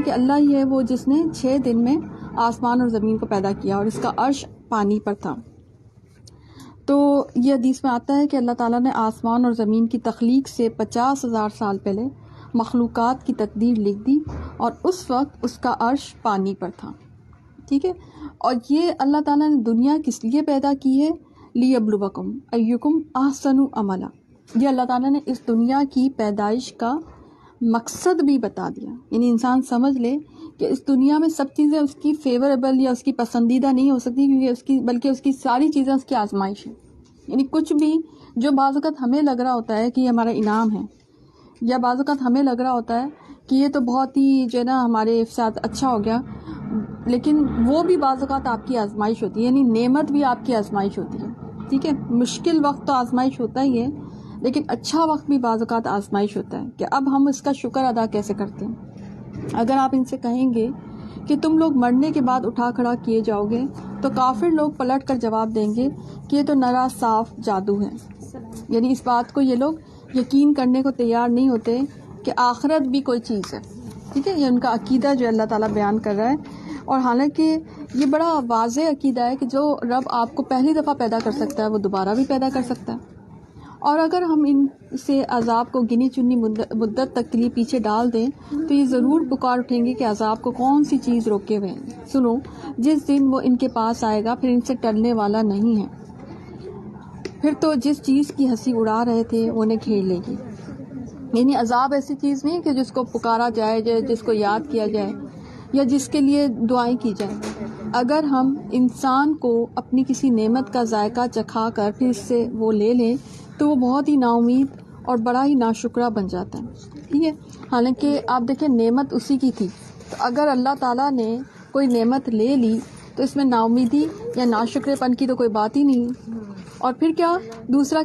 کہ اللہ ہی ہے وہ جس نے 6 دن میں آسمان اور زمین کو پیدا کیا اور اس کا عرش پانی پر تھا. تو یہ حدیث میں آتا ہے کہ اللہ تعالیٰ نے آسمان اور زمین کی تخلیق سے 50,000 سال پہلے مخلوقات کی تقدیر لکھ دی اور اس وقت اس کا عرش پانی پر تھا. ٹھیک ہے. اور یہ اللہ تعالیٰ نے دنیا کس لیے پیدا کی ہے؟ لیبلوکم ایکم احسن عملا. یہ اللہ تعالیٰ نے اس دنیا کی پیدائش کا مقصد بھی بتا دیا. یعنی انسان سمجھ لے کہ اس دنیا میں سب چیزیں اس کی فیوریبل یا اس کی پسندیدہ نہیں ہو سکتی، کیونکہ بلکہ اس کی ساری چیزیں اس کی آزمائش ہیں. یعنی کچھ بھی جو بعض اوقات ہمیں لگ رہا ہوتا ہے کہ یہ ہمارا انعام ہے، یا بعض اوقات ہمیں لگ رہا ہوتا ہے کہ یہ تو بہت ہی جو ہے نا ہمارے ساتھ اچھا ہو گیا، لیکن وہ بھی بعض اوقات آپ کی آزمائش ہوتی ہے. یعنی نعمت بھی آپ کی آزمائش ہوتی ہے. ٹھیک ہے. مشکل وقت تو آزمائش ہوتا ہی ہے، لیکن اچھا وقت بھی بعض اوقات آزمائش ہوتا ہے کہ اب ہم اس کا شکر ادا کیسے کرتے ہیں. اگر آپ ان سے کہیں گے کہ تم لوگ مرنے کے بعد اٹھا کھڑا کیے جاؤ گے، تو کافر لوگ پلٹ کر جواب دیں گے کہ یہ تو نرا صاف جادو ہے. یعنی اس بات کو یہ لوگ یقین کرنے کو تیار نہیں ہوتے کہ آخرت بھی کوئی چیز ہے. ٹھیک ہے. یہ ان کا عقیدہ جو اللہ تعالیٰ بیان کر رہا ہے. اور حالانکہ یہ بڑا واضح عقیدہ ہے کہ جو رب آپ کو پہلی دفعہ پیدا کر سکتا ہے وہ دوبارہ بھی پیدا کر سکتا ہے. اور اگر ہم ان سے عذاب کو گنی چنی مدت تک کے لیے پیچھے ڈال دیں تو یہ ضرور پکار اٹھیں گے کہ عذاب کو کون سی چیز روکے ہوئے ہیں. سنو، جس دن وہ ان کے پاس آئے گا پھر ان سے ٹلنے والا نہیں ہے. پھر تو جس چیز کی ہنسی اڑا رہے تھے وہ انہیں گھیر لے گی. یعنی عذاب ایسی چیز نہیں کہ جس کو پکارا جائے، جس کو یاد کیا جائے یا جس کے لیے دعائیں کی جائیں. اگر ہم انسان کو اپنی کسی نعمت کا ذائقہ چکھا کر پھر اس سے وہ لے لیں تو وہ بہت ہی نا امید اور بڑا ہی ناشکرا بن جاتا ہے. ٹھیک ہے. حالانکہ آپ دیکھیں نعمت اسی کی تھی، تو اگر اللہ تعالیٰ نے کوئی نعمت لے لی تو اس میں نا امیدی یا ناشکرے پن کی تو کوئی بات ہی نہیں. اور پھر کیا دوسرا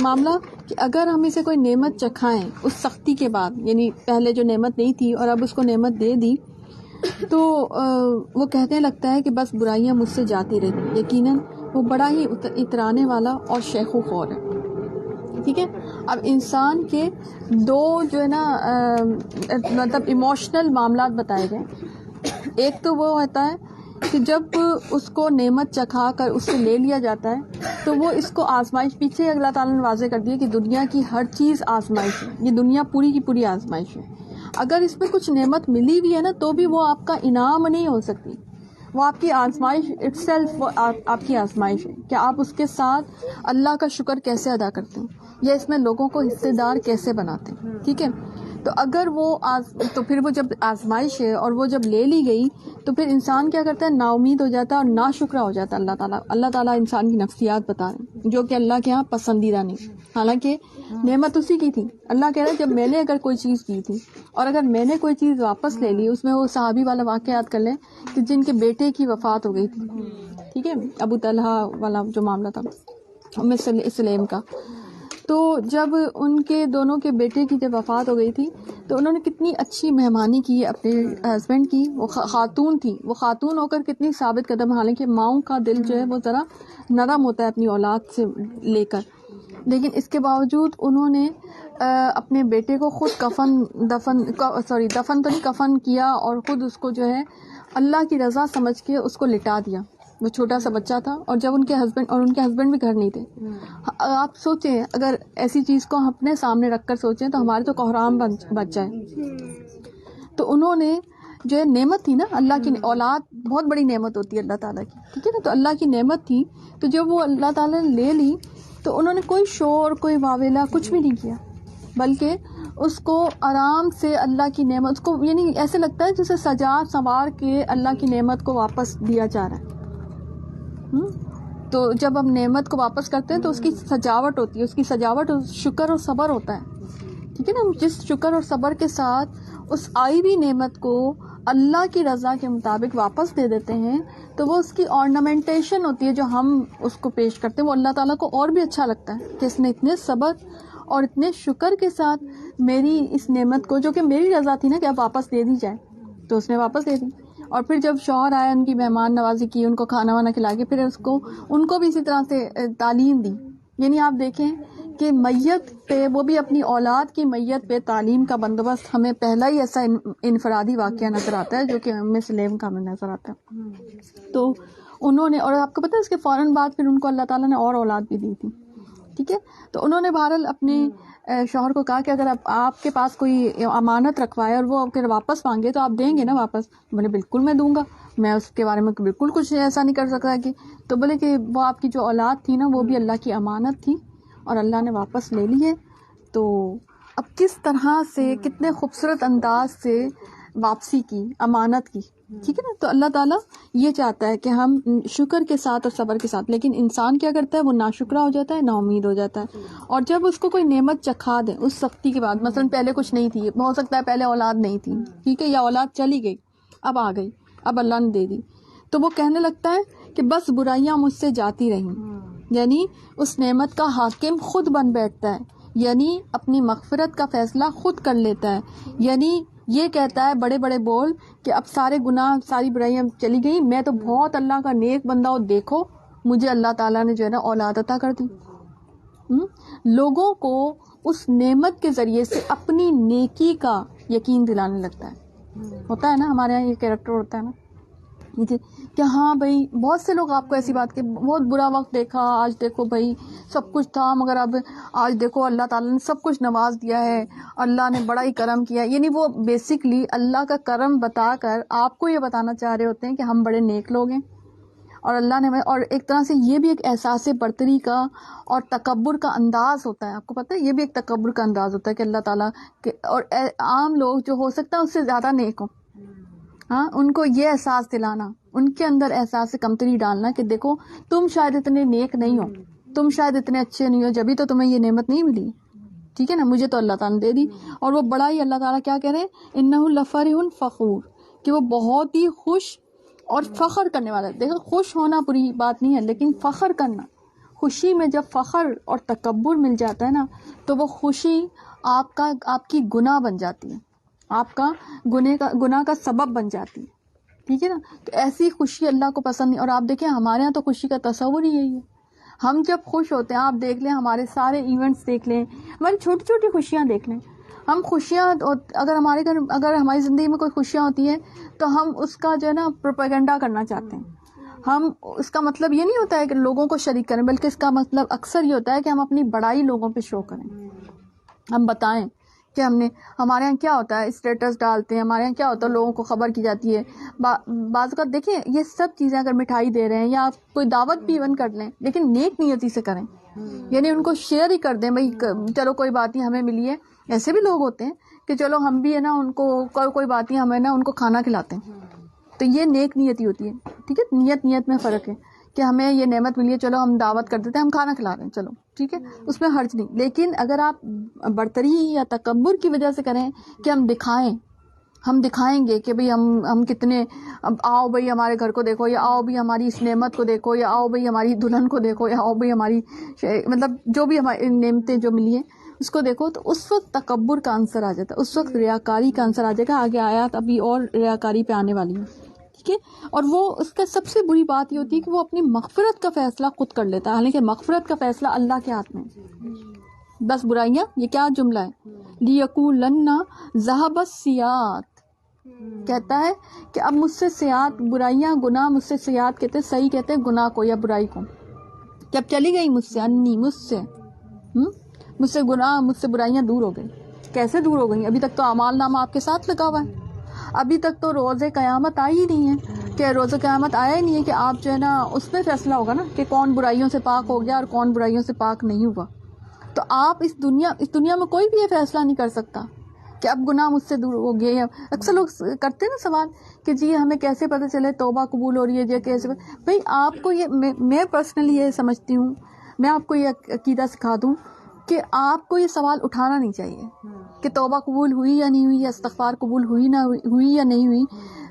معاملہ کہ اگر ہم اسے کوئی نعمت چکھائیں اس سختی کے بعد، یعنی پہلے جو نعمت نہیں تھی اور اب اس کو نعمت دے دی، تو وہ کہنے لگتا ہے کہ بس برائیاں مجھ سے جاتی رہتی. یقیناً وہ بڑا ہی اترانے والا اور شیخ و خور ہے. ٹھیک ہے. اب انسان کے دو جو ہے نا مطلب ایموشنل معاملات بتائے گئے. ایک تو وہ ہوتا ہے کہ جب اس کو نعمت چکھا کر اس سے لے لیا جاتا ہے تو وہ اس کو آزمائش، پیچھے اللہ تعالیٰ نے واضح کر دیا کہ دنیا کی ہر چیز آزمائش ہے. یہ دنیا پوری کی پوری آزمائش ہے. اگر اس میں کچھ نعمت ملی بھی ہے نا تو بھی وہ آپ کا انعام نہیں ہو سکتی، وہ آپ کی آزمائش اٹ سیلف آپ کی آزمائش ہے کہ آپ اس کے ساتھ اللہ کا شکر کیسے ادا کرتے ہیں یا اس میں لوگوں کو حصے دار کیسے بناتے ہیں. ٹھیک ہے. تو اگر وہ تو پھر وہ جب آزمائش ہے اور وہ جب لے لی گئی تو پھر انسان کیا کرتا ہے؟ نا امید ہو جاتا ہے اور ناشکرا ہو جاتا ہے. اللہ تعالیٰ انسان کی نفسیات بتا رہے ہیں جو کہ اللہ کے ہاں پسندیدہ نہیں. حالانکہ نعمت اسی کی تھی. اللہ کہہ رہا ہے جب میں نے اگر کوئی چیز کی تھی اور اگر میں نے کوئی چیز واپس لے لی، اس میں وہ صحابی والا واقعہ یاد کر لیں کہ جن کے بیٹے کی وفات ہو گئی تھی. ٹھیک ہے. ابو طلحہ والا جو معاملہ تھا ام سلیم کا، تو جب ان کے دونوں کے بیٹے کی جب وفات ہو گئی تھی تو انہوں نے کتنی اچھی مہمانی کی اپنے ہسبینڈ کی. وہ خاتون تھی، وہ خاتون ہو کر کتنی ثابت قدم. حالانکہ ماؤں کا دل جو ہے وہ ذرا نرم ہوتا ہے اپنی اولاد سے لے کر، لیکن اس کے باوجود انہوں نے اپنے بیٹے کو خود دفن تو نہیں کفن کیا اور خود اس کو جو ہے اللہ کی رضا سمجھ کے اس کو لٹا دیا. وہ چھوٹا سا بچہ تھا اور جب ان کے ہسبینڈ بھی گھر نہیں تھے. آپ سوچیں اگر ایسی چیز کو ہم اپنے سامنے رکھ کر سوچیں تو ہمارے تو کوہرام بچ جائے. تو انہوں نے جو ہے نعمت تھی نا، اللہ کی اولاد بہت بڑی نعمت ہوتی ہے اللہ تعالیٰ کی. ٹھیک ہے نا. تو اللہ کی نعمت تھی، تو جب وہ اللہ تعالیٰ نے لے لی تو انہوں نے کوئی شور، کوئی واویلا کچھ بھی نہیں کیا، بلکہ اس کو آرام سے اللہ کی نعمت اس کو، یعنی ایسے لگتا ہے جیسے سجا سنوار کے اللہ کی نعمت کو واپس دیا جا رہا ہے. تو جب ہم نعمت کو واپس کرتے ہیں تو اس کی سجاوٹ ہوتی ہے، اس کی سجاوٹ شکر اور صبر ہوتا ہے. ٹھیک ہے نا. جس شکر اور صبر کے ساتھ اس آئی ہوئی نعمت کو اللہ کی رضا کے مطابق واپس دے دیتے ہیں تو وہ اس کی آرنامنٹیشن ہوتی ہے جو ہم اس کو پیش کرتے ہیں، وہ اللہ تعالیٰ کو اور بھی اچھا لگتا ہے کہ اس نے اتنے صبر اور اتنے شکر کے ساتھ میری اس نعمت کو، جو کہ میری رضا تھی نا کہ اب واپس دے دی جائے، تو اس نے واپس دے دی. اور پھر جب شوہر آئے، ان کی مہمان نوازی کی، ان کو کھانا وانا کھلا کے پھر ان کو بھی اسی طرح سے تعلیم دی. یعنی آپ دیکھیں کہ میت پہ، وہ بھی اپنی اولاد کی میت پہ تعلیم کا بندوبست ہمیں پہلا ہی ایسا انفرادی واقعہ نظر آتا ہے جو کہ ام سلیم کا ہمیں نظر آتا ہے. تو انہوں نے، اور آپ کو پتہ ہے اس کے فوراً بعد پھر ان کو اللہ تعالیٰ نے اور اولاد بھی دی تھی. ٹھیک ہے، تو انہوں نے بہرحال اپنے شوہر کو کہا کہ اگر آپ کے پاس کوئی امانت رکھوائے اور وہ اگر واپس مانگے تو آپ دیں گے نا واپس؟ بولے بالکل میں دوں گا، میں اس کے بارے میں بالکل کچھ ایسا نہیں کر سکتا کہ. تو بولے کہ وہ آپ کی جو اولاد تھی نا وہ بھی اللہ کی امانت تھی اور اللہ نے واپس لے لی ہے. تو اب کس طرح سے، کتنے خوبصورت انداز سے واپسی کی، امانت کی. ٹھیک ہے نا، تو اللہ تعالیٰ یہ چاہتا ہے کہ ہم شکر کے ساتھ اور صبر کے ساتھ، لیکن انسان کیا کرتا ہے، وہ ناشکرا ہو جاتا ہے، نا امید ہو جاتا ہے. اور جب اس کو کوئی نعمت چکھا دے اس سختی کے بعد، مثلا پہلے کچھ نہیں تھی، ہو سکتا ہے پہلے اولاد نہیں تھی، ٹھیک ہے، یا اولاد چلی گئی، اب آ گئی، اب اللہ نے دے دی، تو وہ کہنے لگتا ہے کہ بس برائیاں مجھ سے جاتی رہیں. یعنی اس نعمت کا حاکم خود بن بیٹھتا ہے، یعنی اپنی مغفرت کا فیصلہ خود کر لیتا ہے. یعنی یہ کہتا ہے بڑے بڑے بول کہ اب سارے گناہ، ساری برائیاں چلی گئی، میں تو بہت اللہ کا نیک بندہ ہوں، دیکھو مجھے اللہ تعالیٰ نے جو ہے نا اولاد عطا کر دی. لوگوں کو اس نعمت کے ذریعے سے اپنی نیکی کا یقین دلانے لگتا ہے. ہوتا ہے نا ہمارے یہاں یہ کیریکٹر ہوتا ہے نا کہ ہاں بھائی، بہت سے لوگ آپ کو ایسی بات کہ بہت برا وقت دیکھا، آج دیکھو بھائی سب کچھ تھا مگر اب آج دیکھو اللہ تعالیٰ نے سب کچھ نواز دیا ہے، اللہ نے بڑا ہی کرم کیا. یعنی وہ بیسکلی اللہ کا کرم بتا کر آپ کو یہ بتانا چاہ رہے ہوتے ہیں کہ ہم بڑے نیک لوگ ہیں اور اللہ نے ہمیں. اور ایک طرح سے یہ بھی ایک احساس برتری کا اور تکبر کا انداز ہوتا ہے. آپ کو پتہ ہے یہ بھی ایک تکبر کا انداز ہوتا ہے کہ اللہ تعالیٰ کے، اور عام لوگ جو ہو سکتا ہے اس سے زیادہ نیک ہوں، ہاں، ان کو یہ احساس دلانا، ان کے اندر احساس کمتری ڈالنا کہ دیکھو تم شاید اتنے نیک نہیں ہو، تم شاید اتنے اچھے نہیں ہو، جبھی تو تمہیں یہ نعمت نہیں ملی. ٹھیک ہے نا، مجھے تو اللہ تعالیٰ نے دے دی. اور وہ بڑا ہی، اللہ تعالیٰ کیا کہہ رہے ہیں، انہ لفرح فخور، کہ وہ بہت ہی خوش اور فخر کرنے والا ہے. دیکھو خوش ہونا بری بات نہیں ہے، لیکن فخر کرنا، خوشی میں جب فخر اور تکبر مل جاتا ہے نا تو وہ خوشی آپ کی گناہ بن جاتی ہے، آپ کا گناہ کا سبب بن جاتی ہے. ٹھیک ہے نا، تو ایسی خوشی اللہ کو پسند نہیں. اور آپ دیکھیں ہمارے ہاں تو خوشی کا تصور ہی یہی ہے. ہم جب خوش ہوتے ہیں، آپ دیکھ لیں ہمارے سارے ایونٹس دیکھ لیں، ہماری چھوٹی چھوٹی خوشیاں دیکھ لیں. ہم خوشیاں، اگر ہمارے گھر، اگر ہماری زندگی میں کوئی خوشیاں ہوتی ہیں تو ہم اس کا جو ہے نا پروپیگنڈا کرنا چاہتے ہیں. ہم اس کا مطلب یہ نہیں ہوتا ہے کہ لوگوں کو شریک کریں، بلکہ اس کا مطلب اکثر یہ ہوتا ہے کہ ہم اپنی بڑائی لوگوں پہ شو کریں، ہم بتائیں کہ ہمارے یہاں کیا ہوتا ہے، اسٹیٹس ڈالتے ہیں، ہمارے یہاں کیا ہوتا ہے، لوگوں کو خبر کی جاتی ہے. بعض اوقات دیکھیں یہ سب چیزیں، اگر مٹھائی دے رہے ہیں یا آپ کوئی دعوت بھی ایون کر لیں، لیکن نیک نیتی سے کریں. یعنی ان کو شیئر ہی کر دیں، بھائی چلو کوئی بات نہیں ہمیں ملی ہے. ایسے بھی لوگ ہوتے ہیں کہ چلو ہم بھی ہے نا ان کو کوئی بات نہیں، ہمیں نا ان کو کھانا کھلاتے ہیں. تو یہ نیک نیتی ہوتی ہے. ٹھیک ہے، نیت میں فرق ہے کہ ہمیں یہ نعمت ملی ہے، چلو ہم دعوت کر دیتے ہیں، ہم کھانا کھلا رہے ہیں، چلو ٹھیک ہے، اس میں حرج نہیں. لیکن اگر آپ برتری یا تکبر کی وجہ سے کریں کہ ہم دکھائیں گے کہ بھئی ہم کتنے، اب آؤ بھئی ہمارے گھر کو دیکھو، یا آؤ بھئی ہماری اس نعمت کو دیکھو، یا آؤ بھئی ہماری دلہن کو دیکھو، یا آؤ بھئی ہماری مطلب جو بھی ہماری نعمتیں جو ملی ہیں اس کو دیکھو، تو اس وقت تکبر کا عنصر آ جاتا ہے، اس وقت ریاکاری کا عنصر آ جائے گا. آگے آیات ابھی اور ریاکاری پہ آنے والی ہے. ٹھیک ہے، اور وہ اس کا سب سے بری بات یہ ہوتی ہے کہ وہ اپنی مغفرت کا فیصلہ خود کر لیتا ہے، حالانکہ مغفرت کا فیصلہ اللہ کے ہاتھ میں. بس برائیاں، یہ کیا جملہ ہے، لِيَقُولَنَّ ذَهَبَ السَّيِّئَاتُ، کہتا ہے کہ اب مجھ سے سیئات، برائیاں، گناہ مجھ سے سیئات کہتے ہیں، صحیح کہتے ہیں گناہ کو یا برائی کو، کہ اب چلی گئی مجھ سے، مجھ سے گناہ، مجھ سے برائیاں دور ہو گئی. کیسے دور ہو گئی؟ ابھی تک تو اعمال نامہ آپ کے ساتھ لگا ہوا ہے، ابھی تک تو روز قیامت آئی ہی نہیں ہے، کہ روز قیامت آیا ہی نہیں ہے کہ آپ جو ہے نا اس میں فیصلہ ہوگا نا کہ کون برائیوں سے پاک ہو گیا اور کون برائیوں سے پاک نہیں ہوا. تو آپ اس دنیا میں کوئی بھی یہ فیصلہ نہیں کر سکتا کہ اب گناہ مجھ سے دور ہو گئے. اکثر لوگ کرتے ہیں نا سوال کہ جی ہمیں کیسے پتہ چلے توبہ قبول ہو رہی ہے، جی کیسے؟ بھئی آپ کو یہ، میں پرسنلی یہ سمجھتی ہوں، میں آپ کو یہ عقیدہ سکھا دوں کہ آپ کو یہ سوال اٹھانا نہیں چاہیے کہ توبہ قبول ہوئی یا نہیں ہوئی، یا استغفار قبول ہوئی یا نہیں ہوئی،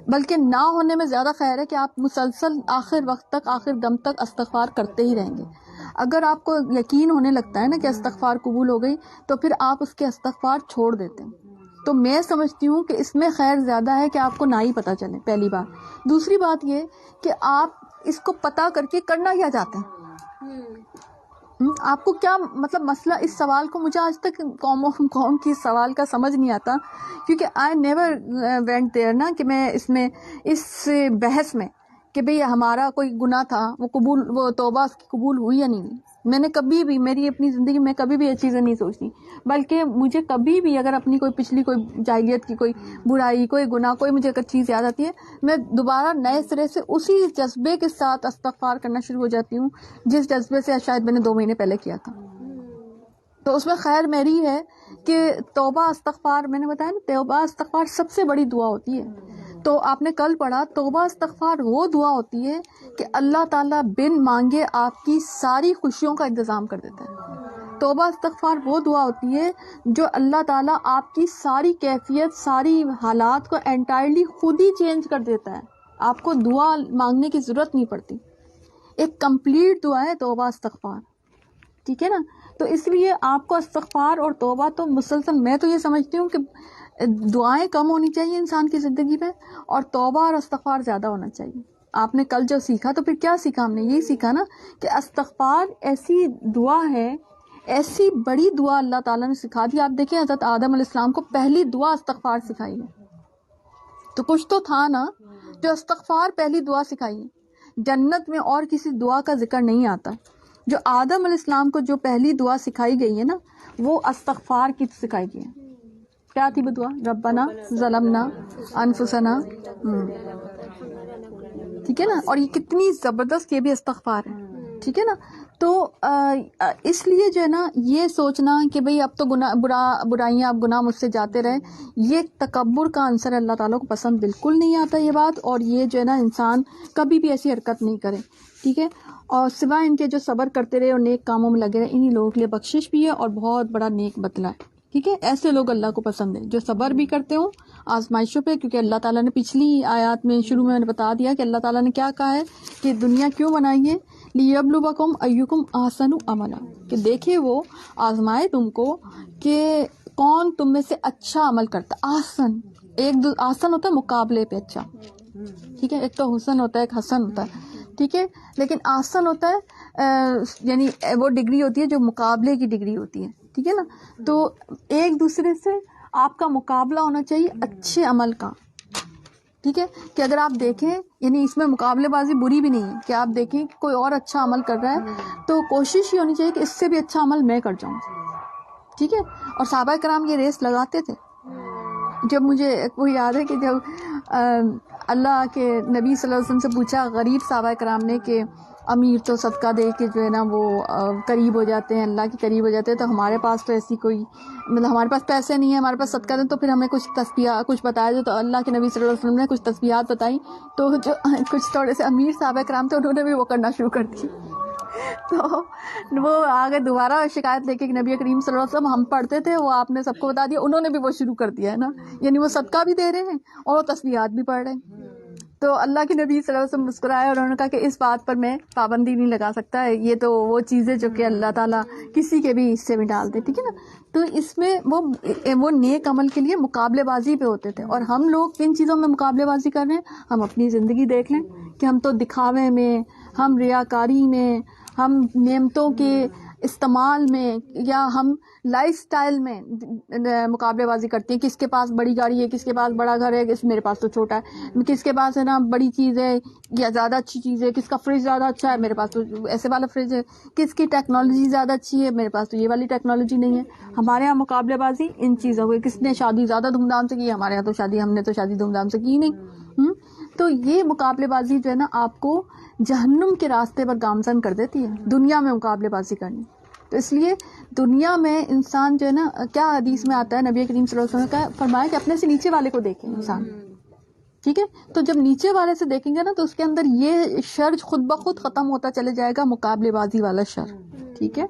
بلکہ نہ ہونے میں زیادہ خیر ہے کہ آپ مسلسل آخر وقت تک، آخر دم تک استغفار کرتے ہی رہیں گے. اگر آپ کو یقین ہونے لگتا ہے نا کہ استغفار قبول ہو گئی تو پھر آپ اس کے استغفار چھوڑ دیتے ہیں. تو میں سمجھتی ہوں کہ اس میں خیر زیادہ ہے کہ آپ کو نہ ہی پتہ چلے، پہلی بات. دوسری بات یہ کہ آپ اس کو پتہ کر کے کرنا کیا چاہتے ہیں. آپ کو کیا مطلب مسئلہ اس سوال کو، مجھے آج تک قوم کی سوال کا سمجھ نہیں آتا، کیونکہ آئی نیور وینٹ دیئر نا، کہ میں اس بحث میں کہ بھئی ہمارا کوئی گناہ تھا وہ توبہ اس کی قبول ہوئی یا نہیں. میں نے کبھی بھی میری اپنی زندگی میں کبھی بھی یہ چیزیں نہیں سوچتی، بلکہ مجھے کبھی بھی اگر اپنی کوئی پچھلی کوئی جاہلیت کی کوئی برائی، کوئی گناہ، کوئی مجھے اگر چیز یاد آتی ہے، میں دوبارہ نئے سرے سے اسی جذبے کے ساتھ استغفار کرنا شروع ہو جاتی ہوں جس جذبے سے شاید میں نے 2 مہینے پہلے کیا تھا. تو اس میں خیر میری ہے کہ توبہ استغفار، میں نے بتایا نا، توبہ استغفار سب سے بڑی دعا ہوتی ہے. تو آپ نے کل پڑھا، توبہ استغفار وہ دعا ہوتی ہے کہ اللہ تعالیٰ بن مانگے آپ کی ساری خوشیوں کا انتظام کر دیتا ہے. توبہ استغفار وہ دعا ہوتی ہے جو اللہ تعالیٰ آپ کی ساری کیفیت، ساری حالات کو انٹائرلی خود ہی چینج کر دیتا ہے. آپ کو دعا مانگنے کی ضرورت نہیں پڑتی. ایک کمپلیٹ دعا ہے توبہ استغفار، ٹھیک ہے نا. تو اس لیے آپ کو استغفار اور توبہ تو مسلسل، میں تو یہ سمجھتی ہوں کہ دعائیں کم ہونی چاہیے انسان کی زندگی میں، اور توبہ اور استغفار زیادہ ہونا چاہیے. آپ نے کل جو سیکھا، تو پھر کیا سیکھا ہم نے؟ یہی سیکھا نا کہ استغفار ایسی دعا ہے، ایسی بڑی دعا اللہ تعالیٰ نے سکھا دی. آپ دیکھیں حضرت آدم علیہ السلام کو پہلی دعا استغفار سکھائی ہے، تو کچھ تو تھا نا جو استغفار پہلی دعا سکھائی ہے. جنت میں اور کسی دعا کا ذکر نہیں آتا. جو آدم علیہ السلام کو جو پہلی دعا سکھائی گئی ہے نا، وہ استغفار کی سکھائی گئی ہے. کیا تھی وہ دعا؟ ربنا ظلمنا انفسنا. ٹھیک ہے نا. اور یہ کتنی زبردست، یہ بھی استغفار ہے، ٹھیک ہے نا. تو اس لیے جو ہے نا، یہ سوچنا کہ بھئی اب تو برائیاں، اب گناہ مجھ سے جاتے رہے، یہ تکبر کا عنصر اللہ تعالیٰ کو پسند بالکل نہیں آتا یہ بات. اور یہ جو ہے نا، انسان کبھی بھی ایسی حرکت نہیں کرے، ٹھیک ہے. اور سوائے ان کے جو صبر کرتے رہے اور نیک کاموں میں لگے رہے، انہی لوگوں کے لیے بخشش بھی ہے اور بہت بڑا نیک بدلہ ہے، ٹھیک ہے. ایسے لوگ اللہ کو پسند ہیں جو صبر بھی کرتے ہوں آزمائشوں پہ، کیونکہ اللہ تعالیٰ نے پچھلی آیات میں شروع میں نے بتا دیا کہ اللہ تعالیٰ نے کیا کہا ہے کہ دنیا کیوں بنائی ہے، لیبلوکم ایکم احسن عملا، کہ دیکھے وہ آزمائے تم کو کہ کون تم میں سے اچھا عمل کرتا. آسن، آسن ہوتا ہے مقابلے پہ اچھا، ٹھیک ہے. ایک تو حسن ہوتا ہے، ایک حسن ہوتا ہے، ٹھیک ہے. لیکن آسن ہوتا ہے یعنی وہ ڈگری ہوتی ہے جو مقابلے کی ڈگری ہوتی ہے، ٹھیک ہے نا. تو ایک دوسرے سے آپ کا مقابلہ ہونا چاہیے اچھے عمل کا، ٹھیک ہے. کہ اگر آپ دیکھیں، یعنی اس میں مقابلے بازی بری بھی نہیں ہے، کہ آپ دیکھیں کہ کوئی اور اچھا عمل کر رہا ہے تو کوشش یہ ہونی چاہیے کہ اس سے بھی اچھا عمل میں کر جاؤں، ٹھیک ہے. اور صحابہ کرام یہ ریس لگاتے تھے. جب مجھے وہ یاد ہے کہ جب اللہ کے نبی صلی اللہ علیہ وسلم سے پوچھا غریب صحابہ کرام نے کہ امیر تو صدقہ دے کے جو ہے نا وہ قریب ہو جاتے ہیں، اللہ کے قریب ہو جاتے ہیں، تو ہمارے پاس تو ایسی کوئی مطلب ہمارے پاس پیسے نہیں ہیں، ہمارے پاس صدقہ دیں، تو پھر ہمیں کچھ تسبیحات کچھ بتایا جو. تو اللہ کے نبی صلی اللہ علیہ وسلم نے کچھ تسبیحات بتائی، تو جو کچھ تھوڑے سے امیر صحابہ کرام تھے انہوں نے بھی وہ کرنا شروع کر دی. تو وہ آگے دوبارہ شکایت لے کے کہ نبی کریم صلی اللہ علیہ وسلم ہم پڑھتے تھے، وہ آپ نے سب کو بتا دیا. انہوں نے بھی وہ شروع کر دیا ہے نا، یعنی وہ صدقہ بھی دے رہے ہیں اور وہ تسبیحات بھی پڑھ رہے ہیں. تو اللہ کے نبی صلی اللہ علیہ وسلم مسکرائے اور انہوں نے کہا کہ اس بات پر میں پابندی نہیں لگا سکتا ہے، یہ تو وہ چیزیں جو کہ اللہ تعالیٰ کسی کے بھی حصے میں ڈال دے، ٹھیک ہے نا. تو اس میں وہ نیک عمل کے لیے مقابلے بازی پہ ہوتے تھے. اور ہم لوگ کن چیزوں میں مقابلے بازی کر رہے ہیں؟ ہم اپنی زندگی دیکھ لیں کہ ہم تو دکھاوے میں، ہم ریاکاری میں، ہم نعمتوں کے استعمال میں، یا ہم لائف سٹائل میں مقابلے بازی کرتے ہیں. کس کے پاس بڑی گاڑی ہے، کس کے پاس بڑا گھر ہے، میرے پاس تو چھوٹا ہے. کس کے پاس ہے نا بڑی چیز ہے یا زیادہ اچھی چیز ہے، کس کا فریج زیادہ اچھا ہے، میرے پاس تو ایسے والا فریج ہے. کس کی ٹیکنالوجی زیادہ اچھی ہے، میرے پاس تو یہ والی ٹیکنالوجی نہیں ہے. ہمارے یہاں مقابلے بازی ان چیزوں کو، کس نے شادی زیادہ دھوم دھام سے کی، ہمارے یہاں تو ہم نے تو شادی دھوم دھام سے کی نہیں. تو یہ مقابلے بازی جو ہے نا آپ کو جہنم کے راستے پر گامزن کر دیتی ہے، دنیا میں مقابلے بازی کرنی. تو اس لیے دنیا میں انسان جو ہے نا، کیا حدیث میں آتا ہے، نبی کریم صلی اللہ علیہ وسلم نے فرمایا کہ اپنے سے نیچے والے کو دیکھیں انسان، ٹھیک ہے. تو جب نیچے والے سے دیکھیں گے نا تو اس کے اندر یہ شر خود بخود ختم ہوتا چلے جائے گا، مقابلے بازی والا شر، ٹھیک ہے.